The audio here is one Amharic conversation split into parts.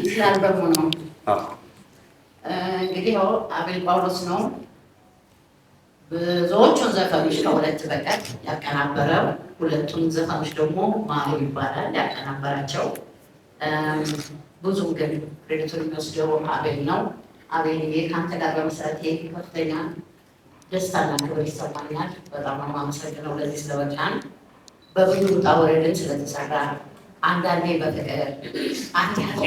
ስላልበሙ ነው። እንግዲህ ያው አቤል ጳውሎስ ነው ብዙዎቹን ዘፈኖች ከሁለት በቀር ያቀናበረው። ሁለቱን ዘፈኖች ደግሞ ማሩ ይባላል ያቀናበራቸው። ብዙ ግን ክሬዲቱን የሚወስደው አቤል ነው። አቤልዬ ከአንተ ጋር በመስራት ከፍተኛ ደስታና ክብር ይሰማኛል። በጣም ነው የማመሰግነው ለዚህ ስለበቃን፣ በብዙ ውጣ ውረድን ስለተሰራ፣ አንዳንዴ በፍቅር አንዳንዴ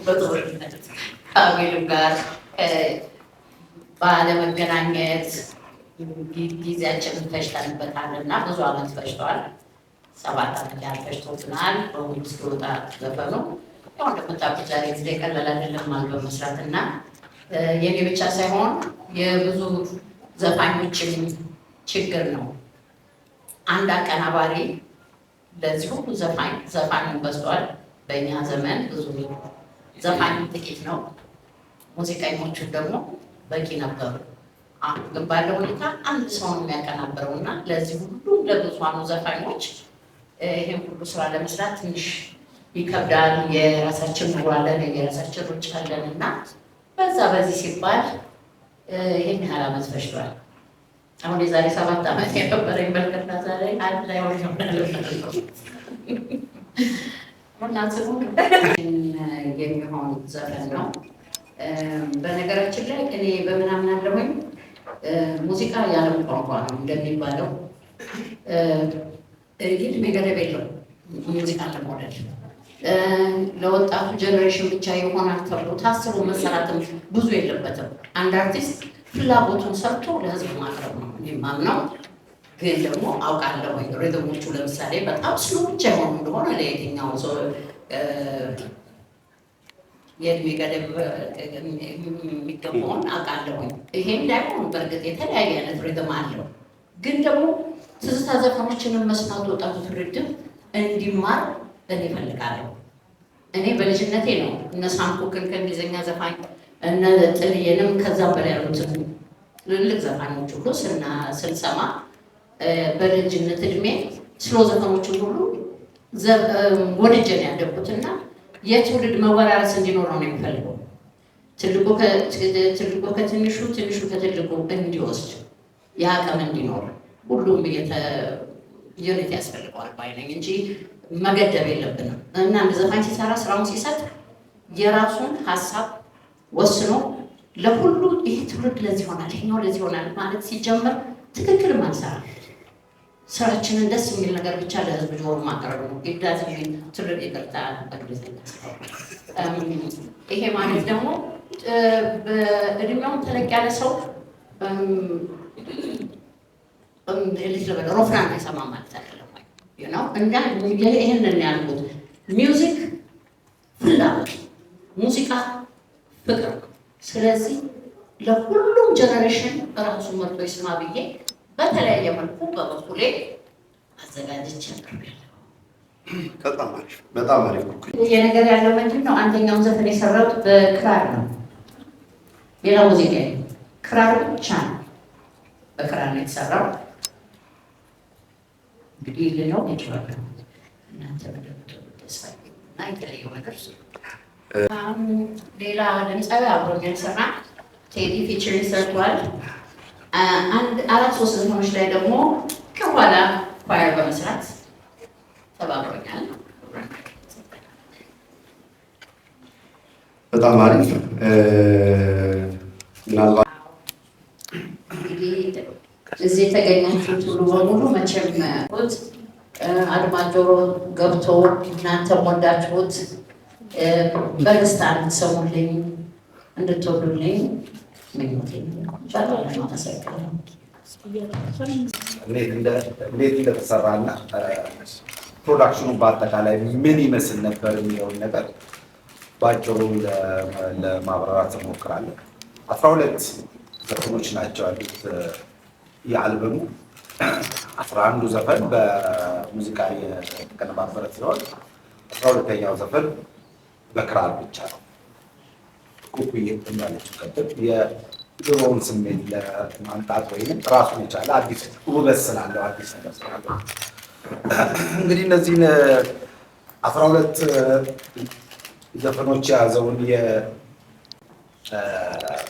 በጦርነት ከአቤልም ጋር ባለመገናኘት ጊዜያችንን ፈጅተንበታል እና ብዙ ዓመት ፈጅቷል። 7 ዓመት ያህል ፈጅቶብናል። በሙሉ እስኪወጣ ዘፈኑ ያው እንደምታውቁት ዛሬ ጊዜ ቀላል አይደለም አልበም መስራት እና የኔ ብቻ ሳይሆን የብዙ ዘፋኞችን ችግር ነው። አንድ አቀናባሪ ለዚህ ሁሉ ዘፋኝ በዝቷል። በእኛ ዘመን ብዙ ዘፋኝ ጥቂት ነው፣ ሙዚቀኞቹ ደግሞ በቂ ነበሩ። አሁን ግን ባለው ሁኔታ አንድ ሰው ነው የሚያቀናብረው እና ለዚህ ሁሉ ለብዙሃኑ ዘፋኞች ይሄን ሁሉ ስራ ለመስራት ትንሽ ይከብዳል። የራሳችን ኑሮ አለን፣ የራሳችን ሩጫ አለን እና በዚህ ሲባል ይሄን ያህል ዓመት ፈጅቷል። አሁን የዛሬ 7 ዓመት የነበረኝ በርከታ ዛሬ አንድ ላይ ሆነ የሚሆን ዘፈን ነው። በነገራችን ላይ እኔ በምናምን አለሁኝ ሙዚቃ የዓለም ቋንቋ ነው እንደሚባለው፣ እድሜ ገደብ የለውም። ሙዚቃ ለመውደድ ለወጣቱ ጀኔሬሽን ብቻ ይሆናል ተብሎ ታስቦ መሰራትም ብዙ የለበትም። አንድ አርቲስት ፍላጎቱን ሰርቶ ለህዝብ ማቅረብ ነው የማምነው። ግን ደግሞ አውቃለሁ ሪትሞቹ ለምሳሌ በጣም ስሎ ብቻ የሆኑ እንደሆነ ለየትኛው ሰው የእድሜ ገደብ የሚገባውን አውቃለሁኝ። ይሄም ደግሞ በእርግጥ የተለያየ አይነት ሪትም አለው። ግን ደግሞ ትዝታ ዘፈኖችንን መስማት ወጣቱ ትውልድ እንዲማር እኔ እፈልጋለሁ። እኔ በልጅነቴ ነው እነ ሳምኮክን ከእንግሊዝኛ ዘፋኝ እነ ጥልዬንም ከዛም በላይ ያሉትን ትልልቅ ዘፋኞች ሁሉ ስንሰማ በልጅነት እድሜ ስሎ ዘፈኖችን ሁሉ ወድጀን ያደጉትና የትውልድ መወራረስ እንዲኖር ነው የሚፈልገው። ትልቁ ከትንሹ፣ ትንሹ ከትልቁ እንዲወስድ የአቅም እንዲኖር ሁሉም ዩኒት ያስፈልገዋል ባይነኝ እንጂ መገደብ የለብንም እና አንድ ዘፋኝ ሲሰራ ስራውን ሲሰጥ የራሱን ሀሳብ ወስኖ ለሁሉ ይሄ ትውልድ ለዚህ ይሆናል፣ ይሄኛው ለዚህ ይሆናል ማለት ሲጀምር ትክክል ማንሰራ ስራችንን ደስ የሚል ነገር ብቻ ለህዝብ ጆሮ ማቅረብ ነው። ይዳዝ ትልቅ ይቅርታ በእንግሊዝኛ ይሄ ማለት ደግሞ በእድሜውም ተለቅ ያለ ሰው ሮፍራን አይሰማ ማለት አይደለም ነው እና ይህንን ያልኩት ሚውዚክ ፍላጎት፣ ሙዚቃ ፍቅር። ስለዚህ ለሁሉም ጀነሬሽን ራሱ መርጦ ይስማ ብዬ በተለያየ መልኩ በበኩሌ አዘጋጅቼ አቅርቤያለሁ። በጣም አሪፍ ነው። የነገር ያለው ምንድን ነው? አንደኛውን ዘፈን የሰራሁት በክራር ነው። ሌላ ሙዚቃ ክራር ብቻ ነው፣ በክራር ነው የተሰራው። እንግዲህ ልነው ይችላል እናንተ ተስፋ እና የተለየው ነገር ሌላ ድምፃዊ አብሮኝ ያልሰራ ቴዲ ፊቸሪንግ ሰርቷል። 4-3 ዘፈኖች ላይ ደግሞ ከኋላ ኳየር በመስራት ተባብሮኛል። በጣም አሪፍ ምናልባት እንግዲህ እዚህ የተገኛችሁት ሁሉ በሙሉ መቼም አድማጭ ጆሮ ገብቶ እናንተም ወዳችሁት በደስታ እንድትሰሙልኝ እንድትወዱልኝ ምኞቴ ይቻላል። አመሰግናለሁ። እንዴት እንደተሰራና ፕሮዳክሽኑ በአጠቃላይ ምን ይመስል ነበር የሚለውን ነገር ባጭሩ ለማብራራት እሞክራለሁ። 12 ዘፈኖች ናቸው ያሉት የአልበሙ። 11ዱ ዘፈን በሙዚቃ የተቀነባበረ ሲሆን 12ኛው ዘፈን በክራር ብቻ ነው። ኩኩዬ እንዳለችው ቀጥል የድሮውን ስሜት ለማምጣት ወይም ራሱን የቻለ አዲስ ውበት ስላለው አዲስ ነገር ስላለው እንግዲህ እነዚህን 12 ዘፈኖች የያዘውን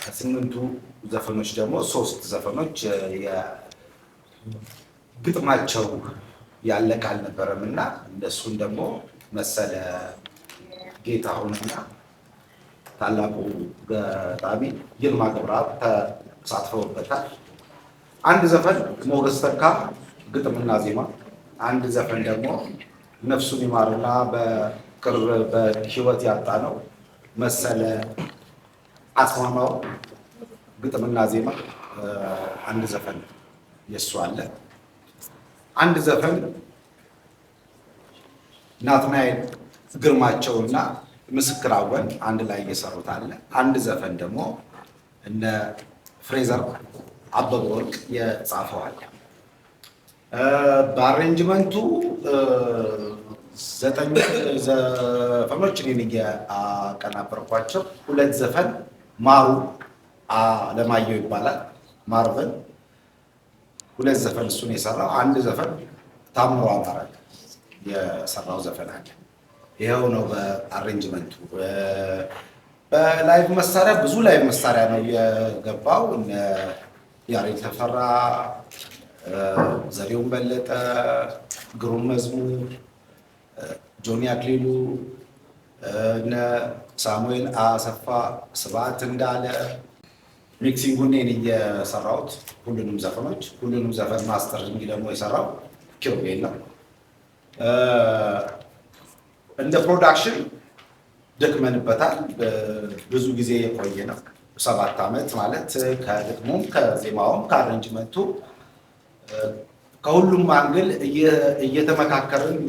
ከስምንቱ ዘፈኖች ደግሞ 3 ዘፈኖች ግጥማቸው ያለቀ አልነበረም እና እነሱን ደግሞ መሰለ ጌታሁንና ታላቁ ገጣሚ ይልማ ገብረአብ ተሳትፈውበታል። አንድ ዘፈን ሞገስ ተካ ግጥምና ዜማ፣ አንድ ዘፈን ደግሞ ነፍሱን ይማርና በቅርብ በህይወት ያጣ ነው መሰለ አስማማው ግጥምና ዜማ አንድ ዘፈን የሱ አለ። አንድ ዘፈን ናትናኤል ግርማቸውና ምስክር አወል አንድ ላይ እየሰሩት አለ። አንድ ዘፈን ደግሞ እነ ፍሬዘር አበበ ወርቅ የጻፈው አለ። በአሬንጅመንቱ 9 ዘፈኖች እኔ ያቀናበርኳቸው። 2 ዘፈን ማሩ አለማየሁ ይባላል ማርቨን 2 ዘፈን እሱን የሰራው። አንድ ዘፈን ታምሮ አማረ የሰራው ዘፈን አለ። ይኸው ነው በአሬንጅመንቱ። በላይቭ መሳሪያ ብዙ ላይቭ መሳሪያ ነው የገባው። ያሬድ ተፈራ፣ ዘሪሁን በለጠ፣ ግሩም መዝሙር፣ ጆኒ አክሊሉ፣ እነ ሳሙኤል አሰፋ፣ ስብሐት እንዳለ። ሚክሲንጉን እኔ የሰራሁት ሁሉንም ዘፈን ማስተሪንግ ደግሞ የሰራው ኪሩቤል ነው። እንደ ፕሮዳክሽን ደክመንበታል። ብዙ ጊዜ የቆየ ነው። 7 ዓመት ማለት ከግጥሙም ከዜማውም ከአሬንጅመንቱ ከሁሉም አንግል እየተመካከርን